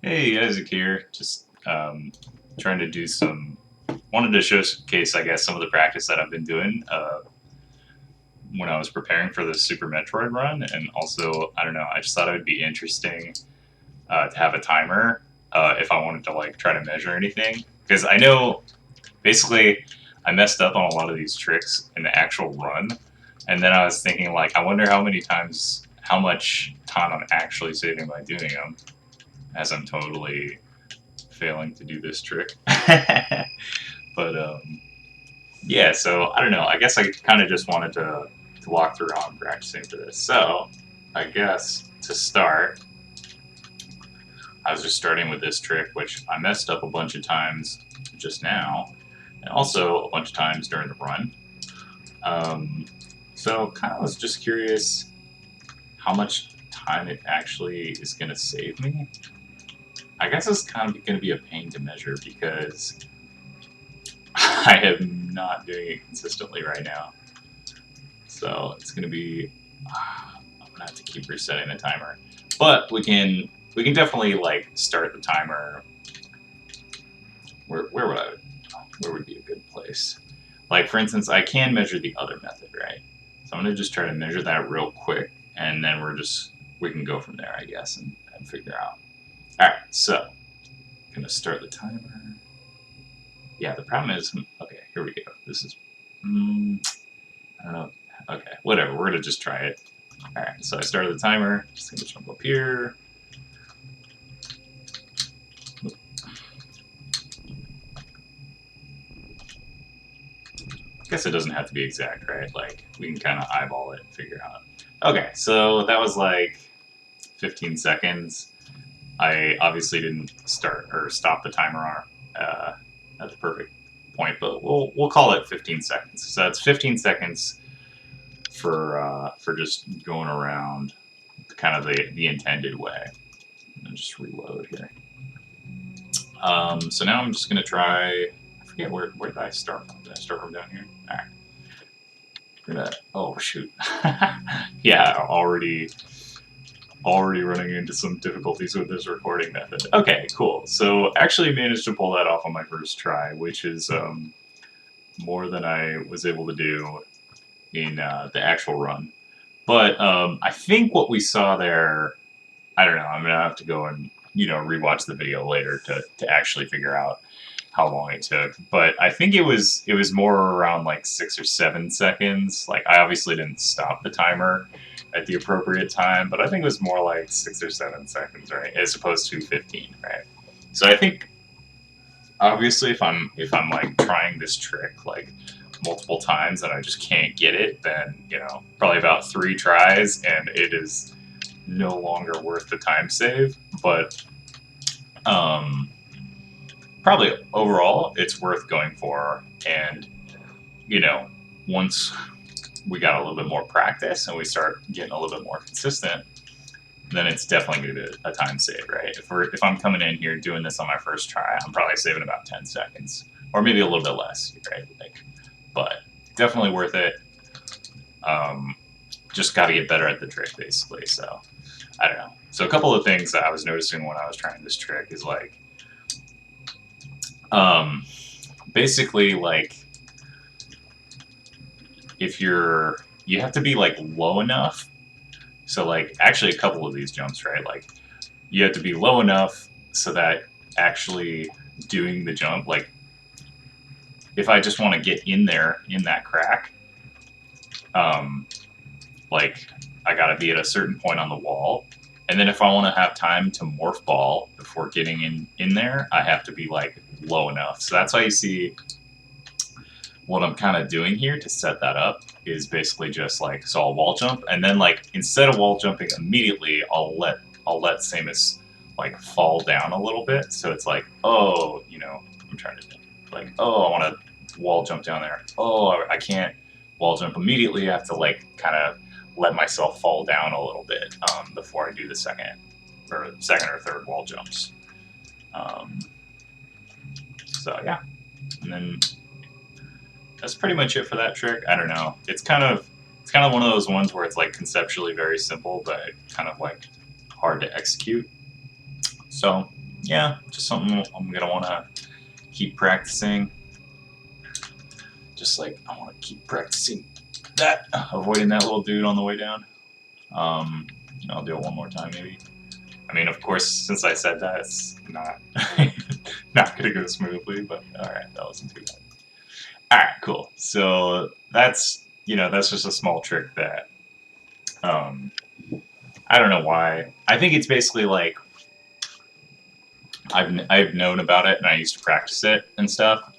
Hey, Isaac here. Just trying to do some. Wanted to showcase, I guess, some of the practice that I've been doing when I was preparing for the Super Metroid run, and also, I don't know, I just thought it would be interesting to have a timer if I wanted to like try to measure anything, because I know basically I messed up on a lot of these tricks in the actual run, and then I was thinking like, I wonder how much time I'm actually saving by doing them, as I'm totally failing to do this trick. but yeah, so I don't know. I guess I kind of just wanted to walk through how I'm practicing for this. So I guess to start, I was just starting with this trick, which I messed up a bunch of times just now, and also a bunch of times during the run. Um, so kind of was just curious how much time it actually is going to save me. I guess it's kind of going to be a pain to measure because I am not doing it consistently right now. So it's gonna be. I'm gonna have to keep resetting the timer, but we can definitely like start the timer. Where would I where would be a good place? Like for instance, I can measure the other method, right? So I'm gonna just try to measure that real quick, and then we can go from there, I guess, and figure out. All right, so gonna start the timer. Yeah, the problem is, okay, here we go. This is, I don't know. Okay, whatever. We're gonna just try it. All right, so I started the timer. Just gonna jump up here. I guess it doesn't have to be exact, right? Like we can kind of eyeball it and figure out. Okay, so that was like 15 seconds. I obviously didn't start or stop the timer at the perfect point, but we'll call it 15 seconds. So that's 15 seconds for just going around kind of the intended way. And just reload here. So now I'm just gonna try. I forget where did I start from? Did I start from down here? All right. Oh shoot. Yeah, already running into some difficulties with this recording method. Okay, cool. So actually managed to pull that off on my first try, which is more than I was able to do in the actual run. But I think what we saw there, I don't know. I'm gonna have to go and rewatch the video later to actually figure out how long it took. But I think it was more around like 6 or 7 seconds. Like I obviously didn't stop the timer at the appropriate time, but I think it was more like 6 or 7 seconds, right, as opposed to 15, right? So I think obviously if I'm like trying this trick like multiple times and I just can't get it, then probably about 3 tries and it is no longer worth the time save. But um, probably overall it's worth going for. And you know, once we got a little bit more practice and we start getting a little bit more consistent, then it's definitely going to be a time save, right? If I'm coming in here doing this on my first try, I'm probably saving about 10 seconds or maybe a little bit less, right? Like, but definitely worth it. Um, just got to get better at the trick, basically. So I don't know. So a couple of things that I was noticing when I was trying this trick is like, um, basically like if you have to be like low enough. So like actually a couple of these jumps, right? Like you have to be low enough so that actually doing the jump, like if I just want to get in there in that crack, um, like I gotta be at a certain point on the wall. And then if I want to have time to morph ball before getting in there, I have to be like low enough. So that's why you see what I'm kind of doing here to set that up is basically just like, so I'll wall jump and then like instead of wall jumping immediately, I'll let Samus like fall down a little bit. So it's like, oh, I'm trying to think like, oh, I want to wall jump down there. Oh, I can't wall jump immediately. I have to like kind of let myself fall down a little bit before I do the second or third wall jumps. Um, so yeah, and then that's pretty much it for that trick. I don't know. It's kind of one of those ones where it's like conceptually very simple, but kind of like hard to execute. So yeah, just something I'm gonna want to keep practicing. Just like I want to keep practicing that, avoiding that little dude on the way down. I'll do it one more time maybe. I mean, of course, since I said that, it's not not gonna go smoothly, but all right, that wasn't too bad. All right, cool. So that's that's just a small trick that I don't know why. I think it's basically like I've known about it and I used to practice it and stuff.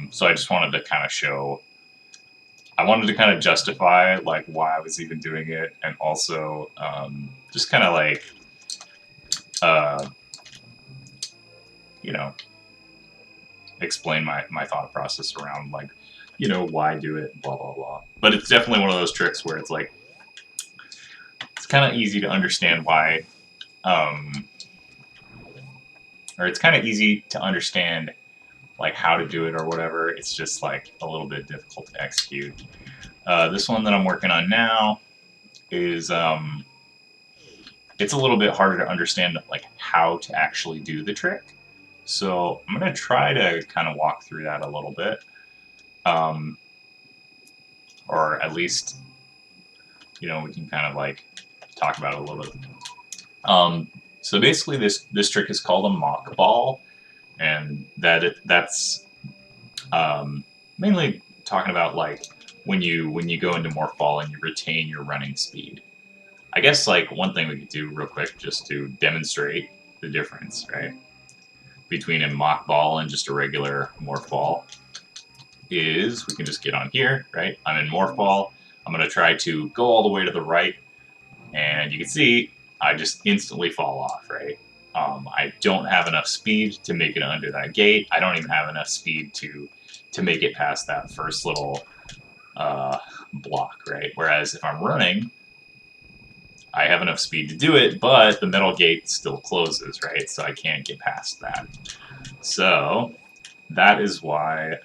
So I just wanted to kind of show. I wanted to kind of justify like why I was even doing it, and also just kind of like uh, you know explain my thought process around like why do it, blah blah blah. But it's definitely one of those tricks where it's like it's kind of easy to understand why, um, or it's kind of easy to understand like how to do it or whatever. It's just like a little bit difficult to execute. This one that I'm working on now is it's a little bit harder to understand like how to actually do the trick. So I'm gonna try to kind of walk through that a little bit, um, or at least we can kind of like talk about it a little bit. So basically, this trick is called a mock ball, and that's mainly talking about like when you go into morph ball and you retain your running speed. I guess like one thing we could do real quick just to demonstrate the difference, right, between a mock ball and just a regular morph ball is we can just get on here, right? I'm in morph ball. I'm gonna try to go all the way to the right, and you can see I just instantly fall off, right? I don't have enough speed to make it under that gate. I don't even have enough speed to make it past that first little block, right? Whereas if I'm running, I have enough speed to do it, but the metal gate still closes, right? So I can't get past that. So that is why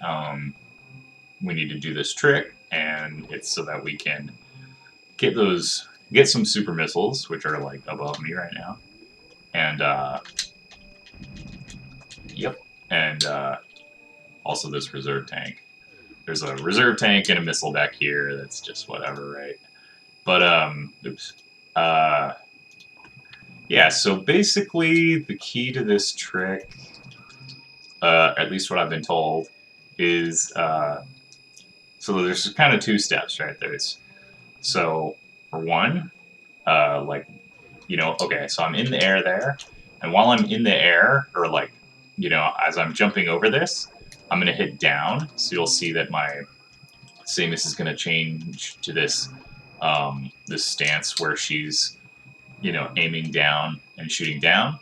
we need to do this trick, and it's so that we can get some super missiles, which are like above me right now, and yep, and also this reserve tank. There's a reserve tank and a missile back here. That's just whatever, right? But oops. Yeah. So basically, the key to this trick, at least what I've been told, is so there's kind of two steps, right? So for one, like okay, so I'm in the air there, and while I'm in the air, or like as I'm jumping over this, I'm gonna hit down. So you'll see that my Samus is gonna change to this stance where she's aiming down and shooting down,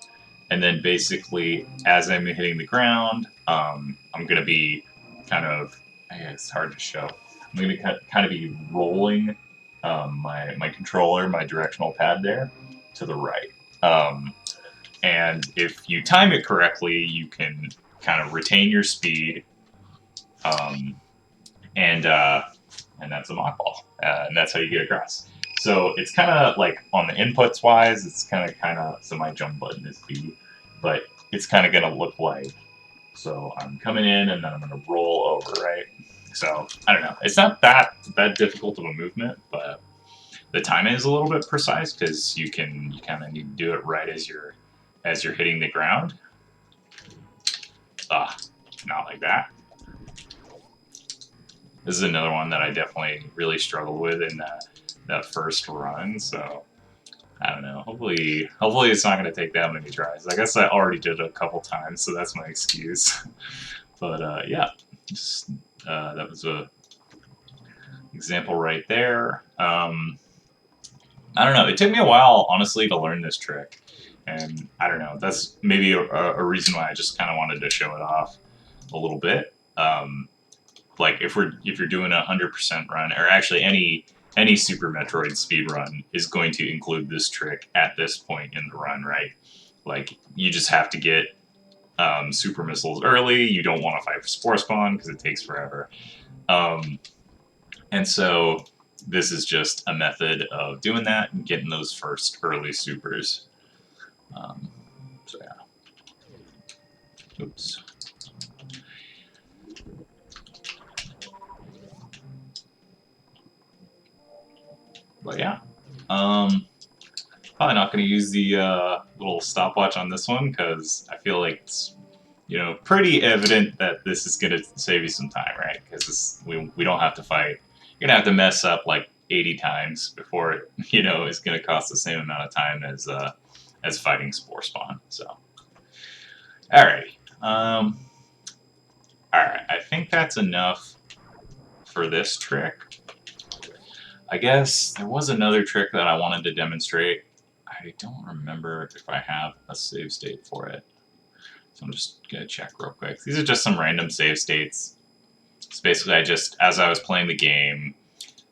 and then basically as I'm hitting the ground, I'm gonna be kind of it's hard to show. I'm gonna kind of be rolling my controller, my directional pad there to the right. And if you time it correctly, you can kind of retain your speed, um, and that's a mock ball, and that's how you get across. So it's kind of like on the inputs wise, it's kind of so my jump button is B, but it's kind of gonna look like so I'm coming in and then I'm gonna roll over, right? So I don't know. It's not that difficult of a movement, but the timing is a little bit precise because you kind of need to do it right as you're hitting the ground. Not like that. This is another one that I definitely really struggled with in that first run. So I don't know. Hopefully it's not going to take that many tries. I guess I already did it a couple times, so that's my excuse. But yeah, just, that was a example right there. I don't know. It took me a while, honestly, to learn this trick. And I don't know. That's maybe a reason why I just kind of wanted to show it off a little bit. Like if you're doing a 100% run, or actually any Super Metroid speed run is going to include this trick at this point in the run, right? Like you just have to get super missiles early. You don't want to fight for spore spawn because it takes forever. And so this is just a method of doing that and getting those first early supers. So yeah. Oops. But yeah. Probably not going to use the little stopwatch on this one because I feel like it's, you know, pretty evident that this is going to save you some time, right? Because we don't have to fight. You're going to have to mess up like 80 times before it, you know, is going to cost the same amount of time as fighting Spore Spawn. So, alrighty. Alright, I think that's enough for this trick. I guess there was another trick that I wanted to demonstrate. I don't remember if I have a save state for it. So I'm just going to check real quick. These are just some random save states. So basically, as I was playing the game,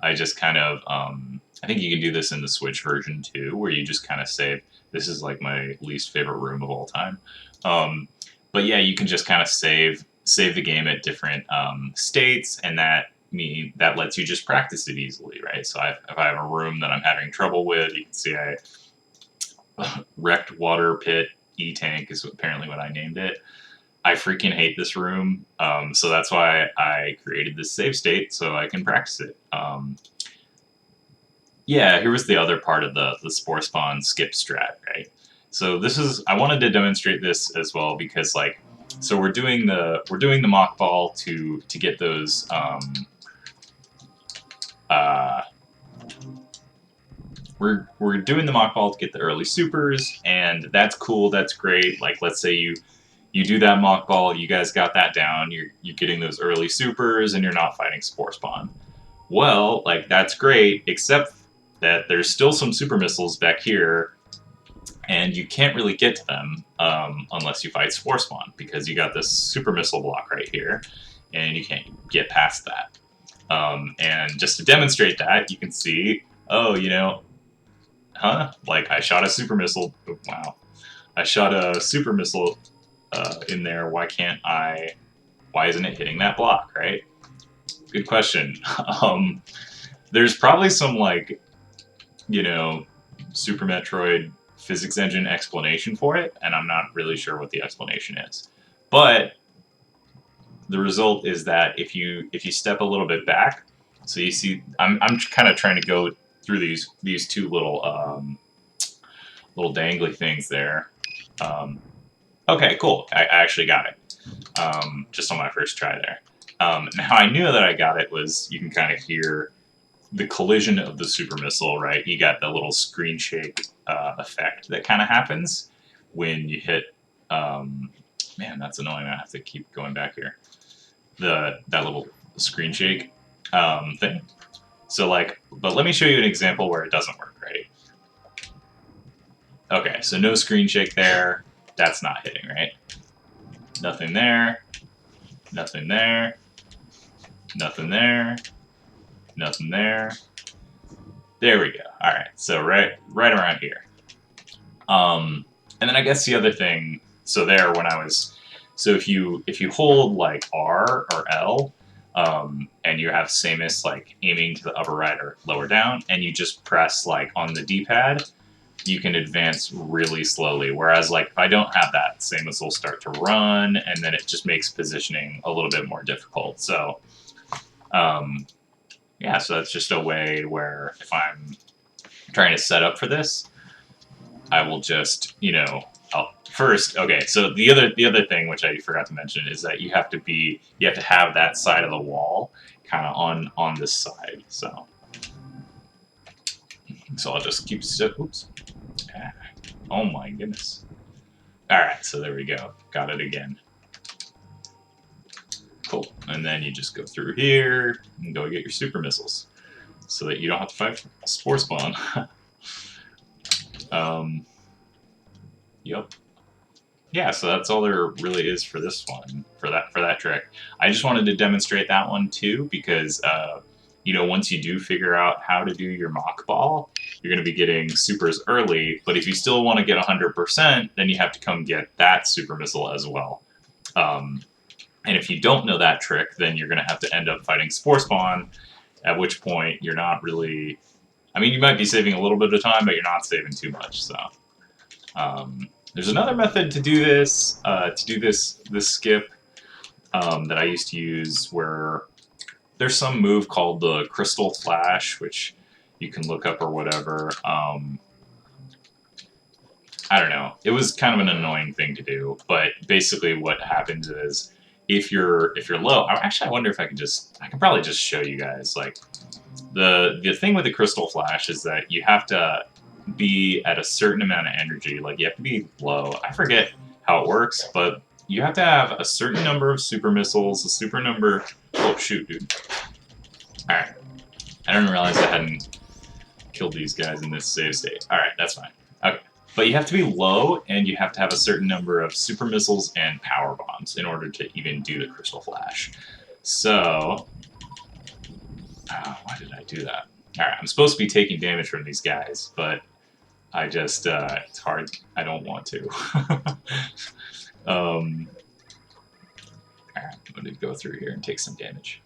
I just kind of, I think you can do this in the Switch version too, where you just kind of save. This is like my least favorite room of all time. But yeah, you can just kind of save the game at different states, and that lets you just practice it easily, right? So if I have a room that I'm having trouble with, you can see I wrecked water pit E-tank is apparently what I named it. I freaking hate this room, so that's why I created this save state so I can practice it. Yeah, here was the other part of the Spore Spawn skip strat, right? So I wanted to demonstrate this as well because like, so we're doing the mock ball to get those we're doing the mock ball to get the early supers, and that's cool, that's great. Like, let's say you do that mock ball, you guys got that down, you're getting those early supers, and you're not fighting Spore Spawn. Well, like, that's great, except that there's still some super missiles back here, and you can't really get to them unless you fight Spore Spawn, because you got this super missile block right here, and you can't get past that. And just to demonstrate that, you can see, oh, you know, like, I shot a super missile. Oh, wow. I shot a super missile in there. Why isn't it hitting that block, right? Good question. There's probably some, like, you know, Super Metroid physics engine explanation for it, and I'm not really sure what the explanation is. But the result is that if you step a little bit back, so you see, I'm kind of trying to go through these two little dangly things there. Okay, cool. I actually got it. Just on my first try there. And how I knew that I got it was you can kind of hear the collision of the super missile, right? You got the little screen shake effect that kind of happens when you hit. Man, that's annoying. I have to keep going back here. That little screen shake thing. So like, but let me show you an example where it doesn't work, right? Okay, so no screen shake there. That's not hitting, right? Nothing there. Nothing there. Nothing there. Nothing there. There we go. All right, so right around here. And then I guess the other thing. So there, so if you hold like R or L, and you have Samus like aiming to the upper right or lower down, and you just press like on the D-pad, you can advance really slowly. Whereas like if I don't have that, Samus will start to run, and then it just makes positioning a little bit more difficult. So, yeah, so that's just a way where if I'm trying to set up for this, I will just, you know, first, okay, so the other thing which I forgot to mention is that you have to have that side of the wall kind of on this side. So I'll just keep oops. Oh my goodness. Alright, so there we go. Got it again. Cool. And then you just go through here and go get your super missiles so that you don't have to fight Spore Spawn. Yep. Yeah, so that's all there really is for this one, for that trick. I just wanted to demonstrate that one too, because you know, once you do figure out how to do your mock ball, you're going to be getting supers early. But if you still want to get 100%, then you have to come get that super missile as well. And if you don't know that trick, then you're going to have to end up fighting Spore Spawn, at which point you're not really. I mean, you might be saving a little bit of time, but you're not saving too much. So. There's another method to do this, this skip that I used to use where there's some move called the Crystal Flash, which you can look up or whatever. I don't know. It was kind of an annoying thing to do, but basically what happens is if you're low, actually I wonder if I could probably just show you guys. Like the thing with the Crystal Flash is that you have to be at a certain amount of energy. Like you have to be low. I forget how it works, but you have to have a certain number of super missiles, a super number. Oh shoot, dude! All right, I didn't realize I hadn't killed these guys in this save state. All right, that's fine. Okay. But you have to be low, and you have to have a certain number of super missiles and power bombs in order to even do the Crystal Flash. So, why did I do that? Alright, I'm supposed to be taking damage from these guys, but I just, it's hard. I don't want to. Alright, I'm going to go through here and take some damage.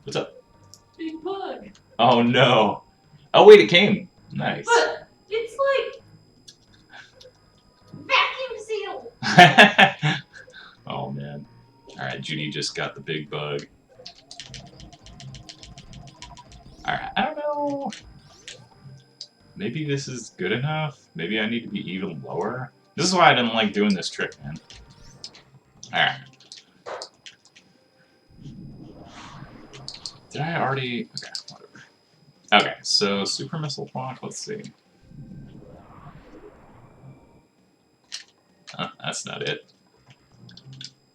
What's up? Big bug. Oh no! Oh wait, it came! Nice. But it's like vacuum sealed. Oh man. Alright, Judy just got the big bug. Alright, I don't know. Maybe this is good enough? Maybe I need to be even lower? This is why I didn't like doing this trick, man. Alright. Did I already... Okay, whatever. Okay, so super missile block, let's see. That's not it.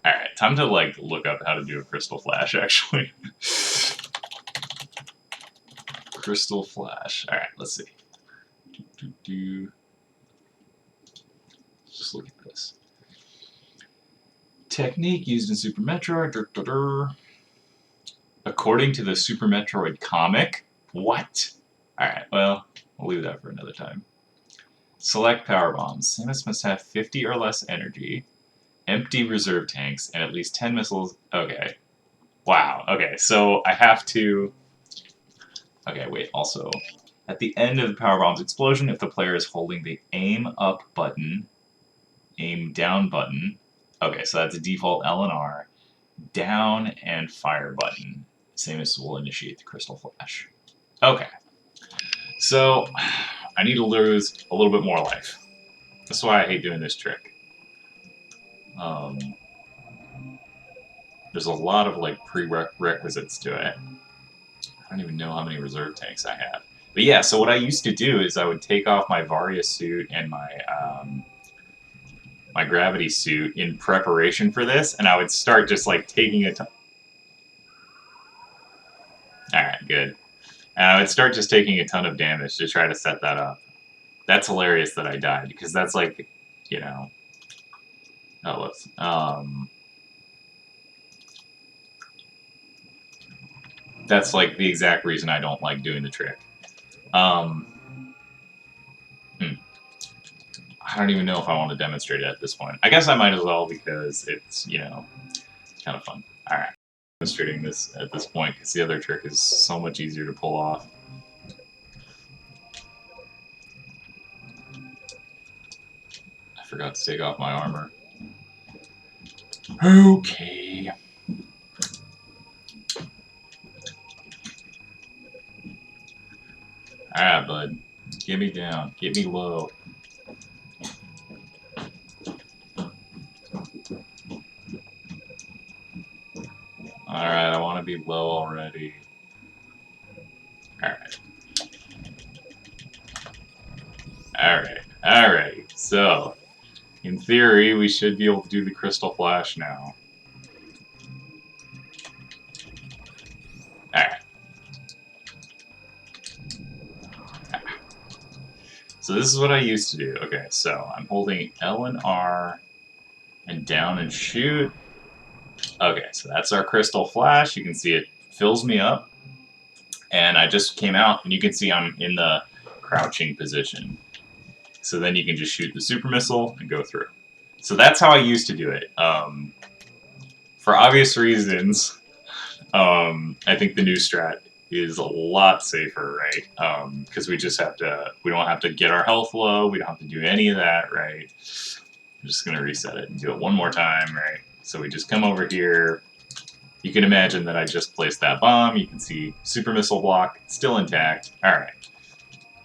Alright, time to like look up how to do a Crystal Flash, actually. Crystal Flash. Alright, let's see. Just look at this. Technique used in Super Metroid. According to the Super Metroid comic. What? Alright, well, we'll leave that for another time. Select power bombs. Samus must have 50 or less energy, empty reserve tanks, and at least 10 missiles. Okay. Wow. Okay, so I have to... Okay, wait, also, at the end of the power bomb's explosion, if the player is holding the aim up button, aim down button, okay, so that's a default L and R, down and fire button, Samus will initiate the Crystal Flash. Okay, so I need to lose a little bit more life. That's why I hate doing this trick. There's a lot of like prerequisites to it. I don't even know how many reserve tanks I have. But yeah, so what I used to do is I would take off my Varia suit and my my gravity suit in preparation for this, and I would start just like taking a ton. Alright, good. And I would start just taking a ton of damage to try to set that up. That's hilarious that I died, because that's like, you know... Oh, whoops. That's like the exact reason I don't like doing the trick. I don't even know if I want to demonstrate it at this point. I guess I might as well, because it's, you know, it's kind of fun. Alright. Demonstrating this at this point, because the other trick is so much easier to pull off. I forgot to take off my armor. Okay. Alright, bud. Get me down. Get me low. Alright, I want to be low already. Alright. Alright. Alright. So, in theory, we should be able to do the Crystal Flash now. Alright. So this is what I used to do. Okay, so I'm holding L and R and down and shoot. Okay, so that's our Crystal Flash. You can see it fills me up. And I just came out, and you can see I'm in the crouching position. So then you can just shoot the super missile and go through. So that's how I used to do it. For obvious reasons, I think the new strat is a lot safer, right? Because we don't have to get our health low, we don't have to do any of that, right? I'm just gonna reset it and do it one more time, right? So we just come over here. You can imagine that I just placed that bomb. You can see super missile block still intact. All right,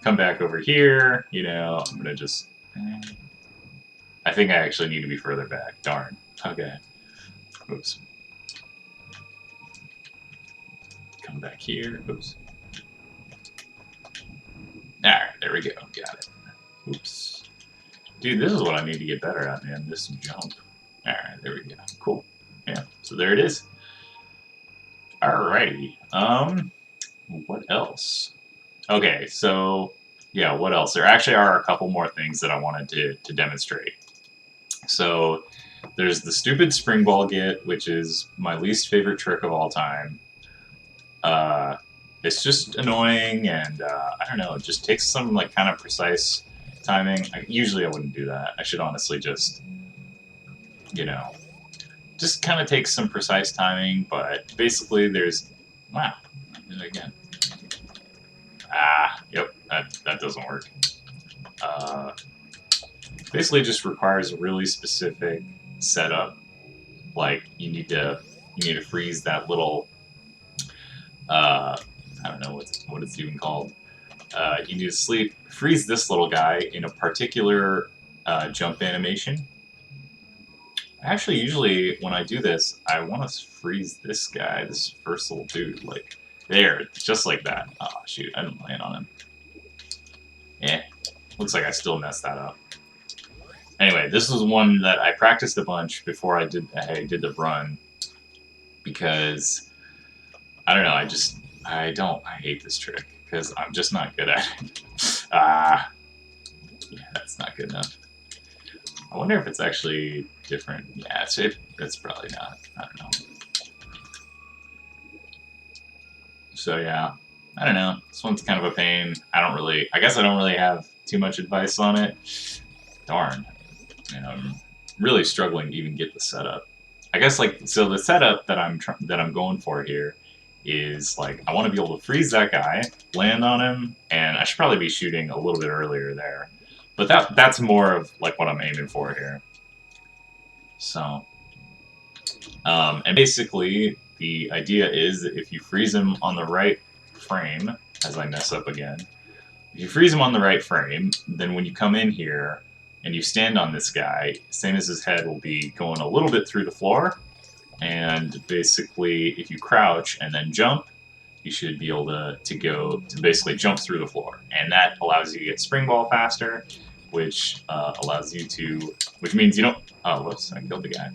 come back over here. You know, I'm gonna just. I think I actually need to be further back. Darn. Okay. Oops. Come back here. Oops. Alright, there we go. Got it. Oops. Dude, this is what I need to get better at, man. This jump. Alright, there we go. Cool. Yeah, so there it is. Alrighty. What else? Okay, so, yeah, what else? There actually are a couple more things that I wanted to demonstrate. So, there's the stupid spring ball get, which is my least favorite trick of all time. It's just annoying, and I don't know, it just takes some like kind of precise timing. Usually I wouldn't do that. I should honestly just, you know, just kind of takes some precise timing, but basically there's, wow, I did it again. Yep, that doesn't work. Basically just requires a really specific setup. Like you need to freeze that little I don't know what it's even called. You need to freeze this little guy in a particular jump animation. Actually, usually when I do this, I want to freeze this guy, this first little dude, like there, just like that. Oh shoot, I didn't land on him. Eh, looks like I still messed that up. Anyway, this was one that I practiced a bunch before I did the run because I don't know. I hate this trick because I'm just not good at it. Yeah, that's not good enough. I wonder if it's actually different. Yeah, it's probably not. I don't know. So yeah, I don't know. This one's kind of a pain. I guess I don't really have too much advice on it. Darn. I'm really struggling to even get the setup. I guess so the setup that I'm going for here is like I want to be able to freeze that guy, land on him, and I should probably be shooting a little bit earlier there. But that's more of like what I'm aiming for here. So, and basically the idea is that if you freeze him on the right frame, as I mess up again, if you freeze him on the right frame, then when you come in here and you stand on this guy, same as his head will be going a little bit through the floor. And basically, if you crouch and then jump, you should be able to basically jump through the floor. And that allows you to get spring ball faster, which which means you don't, oh, whoops, I killed the guy.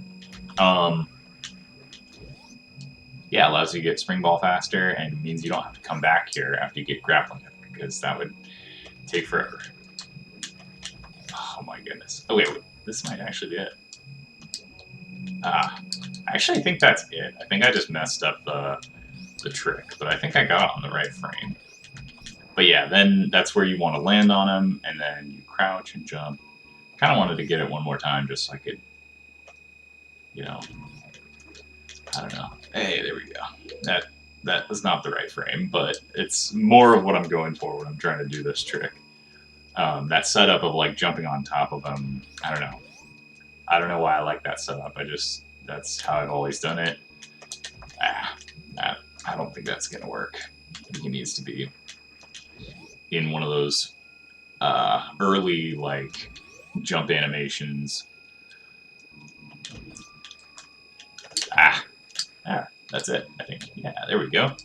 Yeah, allows you to get spring ball faster and means you don't have to come back here after you get grappling hook, because that would take forever. Oh my goodness. Oh wait, this might actually be it. I actually think that's it. I think I just messed up the trick, but I think I got it on the right frame. But yeah, then that's where you want to land on him, and then you crouch and jump. Kind of wanted to get it one more time just so I could, I don't know. Hey, there we go. That was not the right frame, but it's more of what I'm going for when I'm trying to do this trick. That setup of like jumping on top of him, I don't know. I don't know why I like that setup. That's how I've always done it. I don't think that's gonna work. He needs to be in one of those early like jump animations. That's it. I think. Yeah, there we go.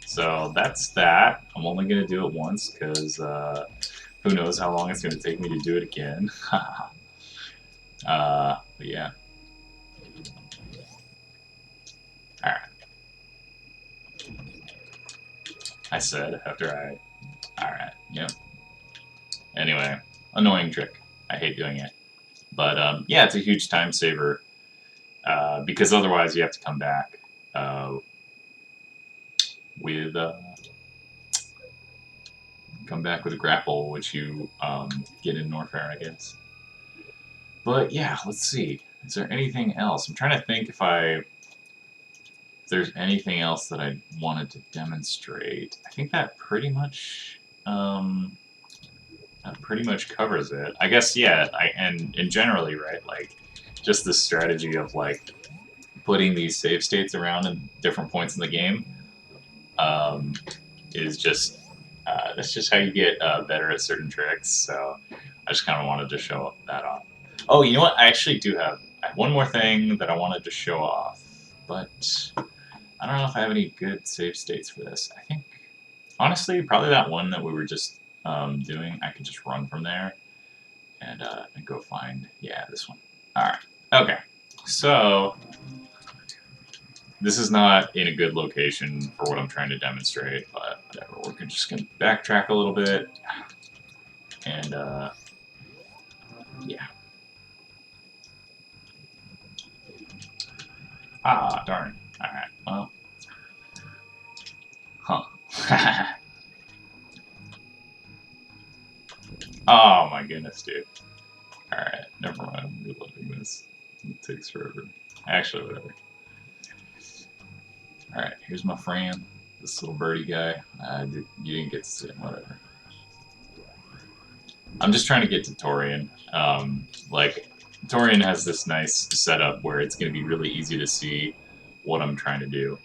So that's that. I'm only gonna do it once because who knows how long it's gonna take me to do it again. But yeah. Alright. I said after Alright, yep. Anyway, annoying trick. I hate doing it. But yeah, it's a huge time saver. Because otherwise you have to come back with a grapple, which you get in Norfair, I guess. But yeah, let's see. Is there anything else? I'm trying to think if I there's anything else that I wanted to demonstrate. I think that pretty much covers it. I guess, yeah, and generally, right, like, just the strategy of, like, putting these save states around in different points in the game is just, that's just how you get better at certain tricks, so I just kind of wanted to show that off. Oh, you know what? I actually do have one more thing that I wanted to show off, but I don't know if I have any good save states for this. I think, honestly, probably that one that we were just doing. I could just run from there and go find, yeah, this one. All right. Okay. So this is not in a good location for what I'm trying to demonstrate, but whatever. We're just going to backtrack a little bit and yeah. Ah, darn. All right. Well. Huh. Oh my goodness, dude. Alright, never mind. I'm reloading this. It takes forever. Actually, whatever. Alright, here's my friend. This little birdie guy. You didn't get to see him, whatever. I'm just trying to get to Torian. Like, Torian has this nice setup where it's going to be really easy to see what I'm trying to do.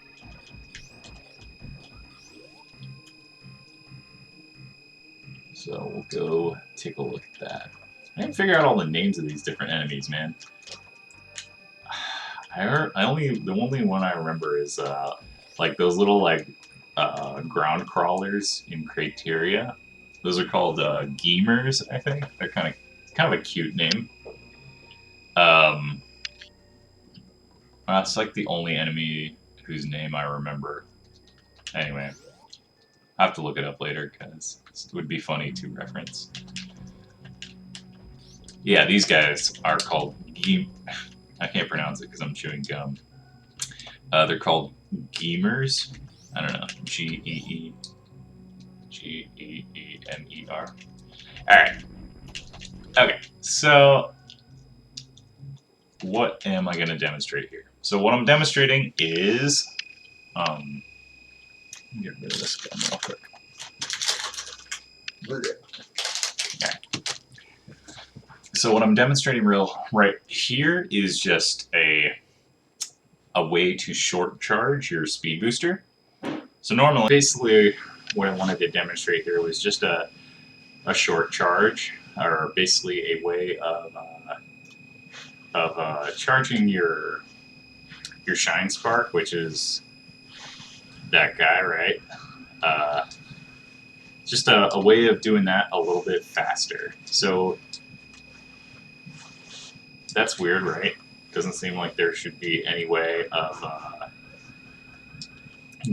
So we'll go take a look at that. I didn't figure out all the names of these different enemies, man. The only one I remember is like those little like ground crawlers in Criteria. Those are called Geemers, I think. They're kind of a cute name. That's like the only enemy whose name I remember. Anyway, I have to look it up later because it would be funny to reference. Yeah, these guys are called I can't pronounce it because I'm chewing gum. They're called Geemers. I don't know. Geeemer. Alright. Okay, so what am I going to demonstrate here? So what I'm demonstrating is... let me get rid of this gum real quick. Okay. So what I'm demonstrating right here is just a way to short charge your speed booster. So normally, basically, what I wanted to demonstrate here was just a short charge, or basically a way of charging your shine spark, which is that guy, right? Just a way of doing that a little bit faster. So that's weird, right? Doesn't seem like there should be any way of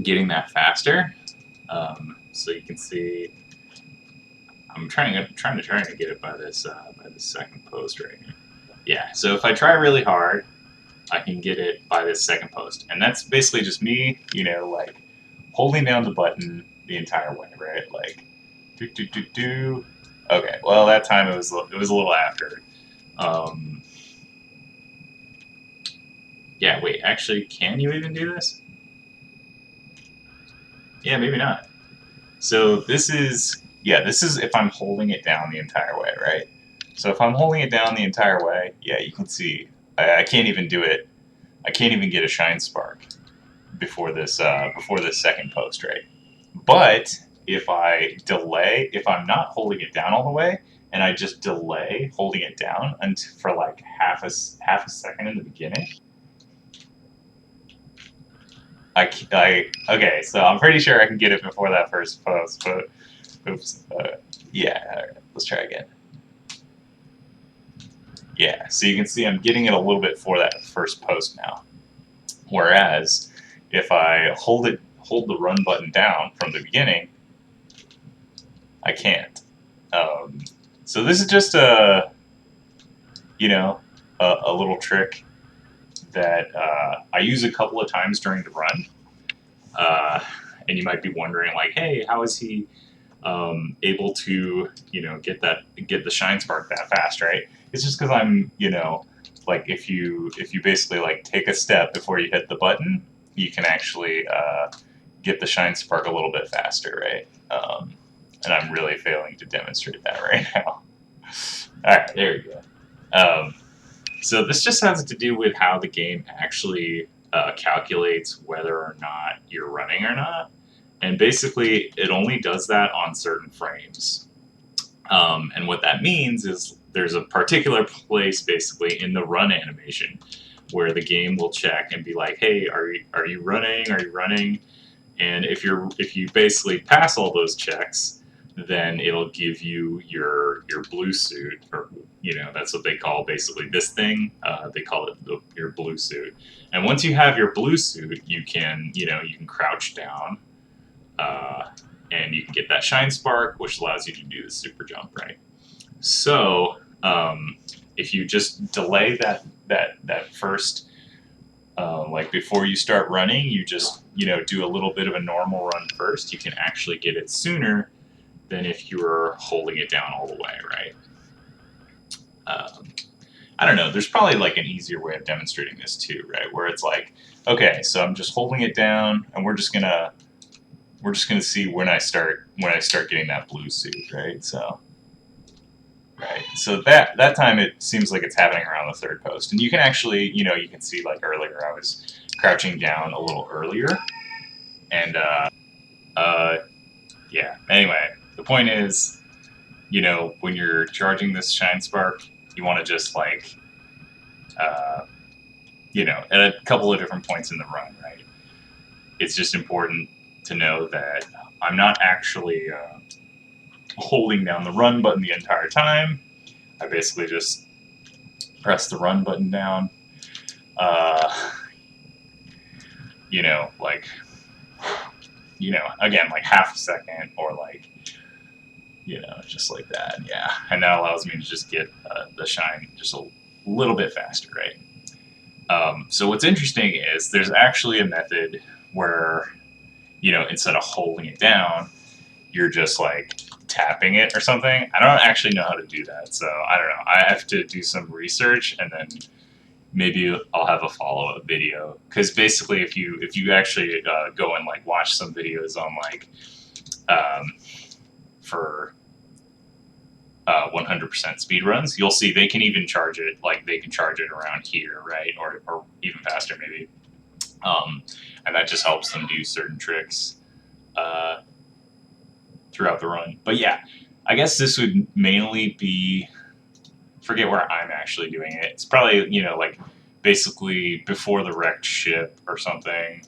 getting that faster. So you can see, I'm trying to get it by this second post right here. Yeah. So if I try really hard, I can get it by this second post, and that's basically just me, like holding down the button the entire way, right? Like, do. Okay. Well, that time it was a little after. Yeah, wait, actually, can you even do this? Yeah, maybe not. So this is if I'm holding it down the entire way, right? So if I'm holding it down the entire way, yeah, you can see I can't even do it. I can't even get a shine spark before this second post, right? But if I delay, if I'm not holding it down all the way, and I just delay holding it down for like half a second in the beginning, okay, so I'm pretty sure I can get it before that first post, but oops, yeah, all right, let's try again. Yeah, so you can see I'm getting it a little bit for that first post now. Whereas if I hold the run button down from the beginning, I can't. So this is just a little trick that I use a couple of times during the run. And you might be wondering, like, hey, how is he able to, get the shine spark that fast, right? It's just because I'm, like, if you basically like take a step before you hit the button, you can actually get the shine spark a little bit faster, right? And I'm really failing to demonstrate that right now. All right, there we go. So this just has to do with how the game actually calculates whether or not you're running or not. And basically, it only does that on certain frames. And what that means is there's a particular place, basically, in the run animation where the game will check and be like, "Hey, are you running? Are you running?" And if you basically pass all those checks, then it'll give you your blue suit, or that's what they call basically this thing. They call it your blue suit. And once you have your blue suit, you can crouch down, and you can get that shine spark, which allows you to do the super jump, right? So if you just delay that first. Like before you start running, you just do a little bit of a normal run first. You can actually get it sooner than if you were holding it down all the way, right? I don't know. There's probably like an easier way of demonstrating this too, right? Where it's like, okay, so I'm just holding it down, and we're just gonna see when I start getting that blue suit, right? So. Right. So that time it seems like it's happening around the third post, and you can actually, you can see like earlier I was crouching down a little earlier, and yeah. Anyway, the point is, when you're charging this shine spark, you want to just like, at a couple of different points in the run, right? It's just important to know that I'm not actually holding down the run button the entire time. I basically just press the run button down. Like, again, like half a second, or like, just like that. Yeah. And that allows me to just get the shine just a little bit faster, right? So what's interesting is there's actually a method where, instead of holding it down, you're just like tapping it or something. I don't actually know how to do that, so I don't know. I have to do some research, and then maybe I'll have a follow-up video. Because basically, if you actually go and like watch some videos on like for 100% speed runs, you'll see they can even charge it, like they can charge it around here, right, or even faster maybe. And that just helps them do certain tricks throughout the run. But yeah, I guess this would mainly be, forget where I'm actually doing it. It's probably, like basically before the wrecked ship or something.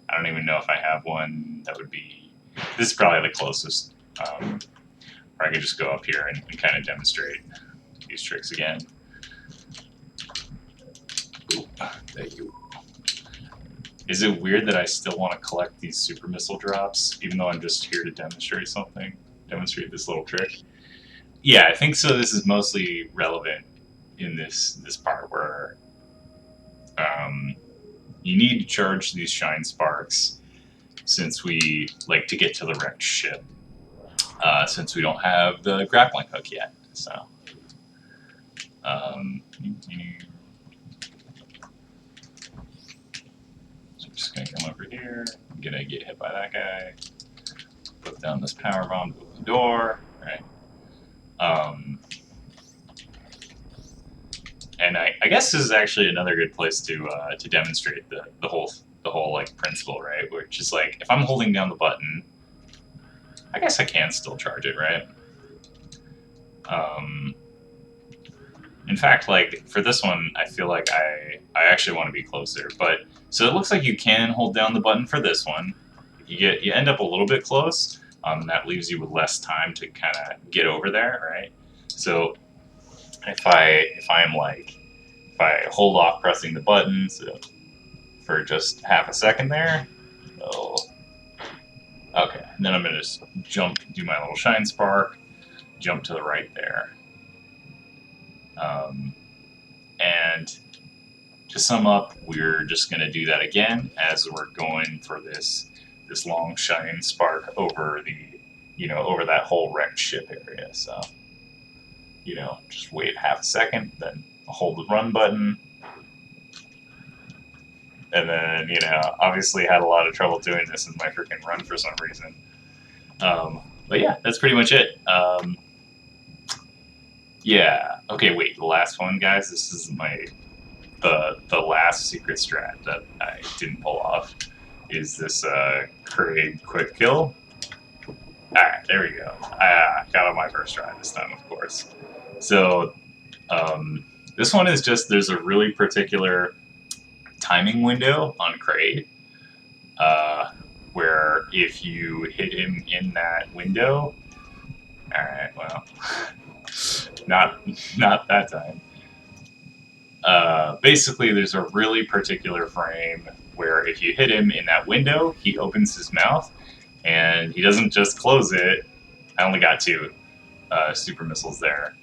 I don't even know if I have one that would be, this is probably the closest, where I could just go up here and kind of demonstrate these tricks again. Ooh, thank you. Is it weird that I still want to collect these super missile drops, even though I'm just here to demonstrate this little trick? Yeah, I think so. This is mostly relevant in this part where you need to charge these shine sparks, since we like to get to the wrecked ship, since we don't have the grappling hook yet. So, so I'm just gonna come over here. I'm gonna get hit by that guy. Put down this power bomb to open the door. Right. And I guess this is actually another good place to demonstrate the whole like principle, right? Which is like, if I'm holding down the button, I guess I can still charge it, right? In fact, like for this one, I feel like I actually want to be closer. But so it looks like you can hold down the button for this one. You end up a little bit close. That leaves you with less time to kind of get over there, right? So if I hold off pressing the button for just half a second there, okay, and then I'm gonna just jump, do my little shine spark, jump to the right there, and to sum up, we're just gonna do that again as we're going for this long shine spark over over that whole wrecked ship area. So, just wait half a second, then hold the run button. and then, you know, obviously had a lot of trouble doing this in my freaking run for some reason. But yeah, that's pretty much it. Yeah. Okay, wait. The last one, guys. This is the last secret strat that I didn't pull off. Is this Kraid quick kill? All right, there we go. I got on my first try this time, of course. So this one is just there's a really particular timing window on Kraid, where if you hit him in that window, all right, well, not that time. Basically, there's a really particular frame where if you hit him in that window, he opens his mouth, and he doesn't just close it. I only got 2 super missiles there.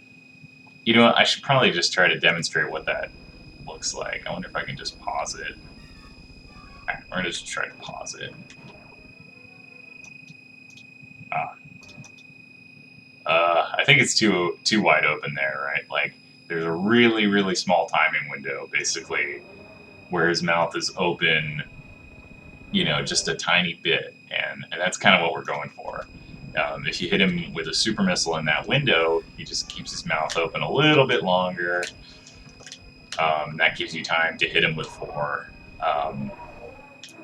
You know what? I should probably just try to demonstrate what that looks like. I wonder if I can just pause it. Alright, we're going to just try to pause it. I think it's too wide open there, right? Like, there's a really, really small timing window, basically, where his mouth is open, you know, just a tiny bit, and that's kind of what we're going for. If you hit him with a super missile in that window, he just keeps his mouth open a little bit longer. That gives you time to hit him with 4.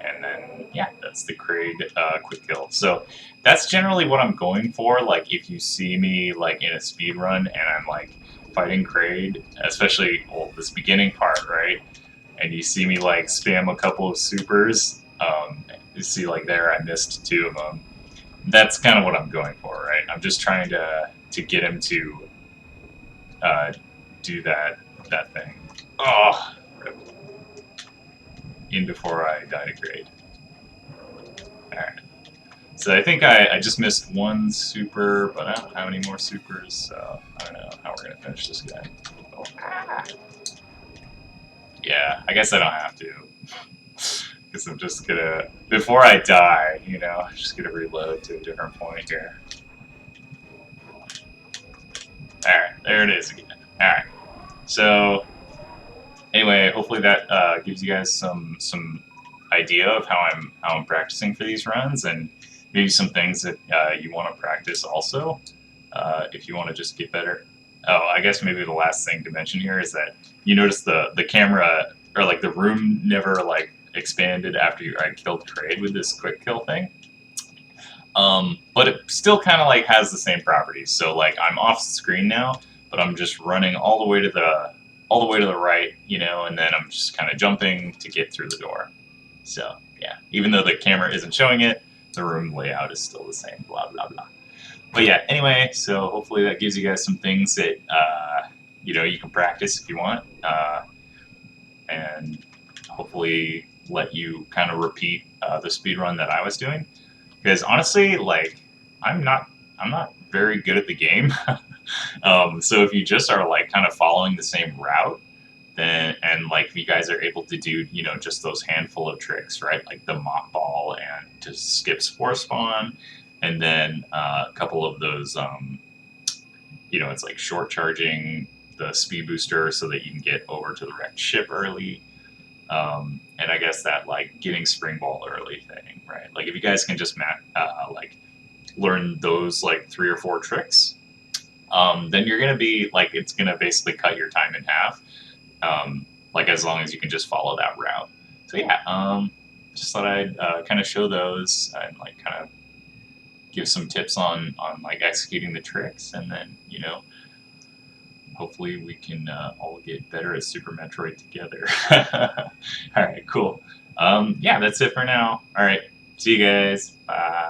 And then, yeah, that's the Kraid quick kill. So that's generally what I'm going for. Like, if you see me, like, in a speed run and I'm, like, fighting Kraid, especially, well, this beginning part, right? And you see me, like, spam a couple of supers, you see, like, there, I missed 2 of them. That's kind of what I'm going for, right? I'm just trying to get him to do that thing. Oh, rip. In before I die to Kraid. Alright. So I think I just missed 1 super, but I don't have any more supers, so I don't know how we're going to finish this guy. Oh. Yeah, I guess I don't have to. Because I'm just gonna, before I die, you know, I'm just gonna reload to a different point here. Alright, there it is again. Alright, so anyway, hopefully that gives you guys some idea of how I'm practicing for these runs, and maybe some things that you want to practice also, if you want to just get better. Oh, I guess maybe the last thing to mention here is that you notice the camera, or like the room never like expanded after I killed Kraid with this quick kill thing. But it still kind of like has the same properties. So like I'm off screen now, but I'm just running all the way to the right, you know, and then I'm just kind of jumping to get through the door. So yeah, even though the camera isn't showing it, the room layout is still the same. Blah blah blah. But yeah, anyway, so hopefully that gives you guys some things that you know, you can practice if you want, and hopefully let you kind of repeat the speed run that I was doing. Because honestly, like I'm not very good at the game. So if you just are like kind of following the same route, then and like if you guys are able to do, you know, just those handful of tricks, right? Like the mock ball and to skip spore spawn, and then a couple of those, you know, it's like short charging the speed booster so that you can get over to the wrecked ship early. And I guess that like getting spring ball early thing, right? Like if you guys can just like learn those like 3 or 4 tricks, then you're gonna be like, it's gonna basically cut your time in half. Like as long as you can just follow that route. So yeah, just thought I'd kind of show those and like kind of give some tips on like executing the tricks, and then, you know, hopefully we can all get better at Super Metroid together. All right, cool. Yeah, that's it for now. All right, see you guys. Bye.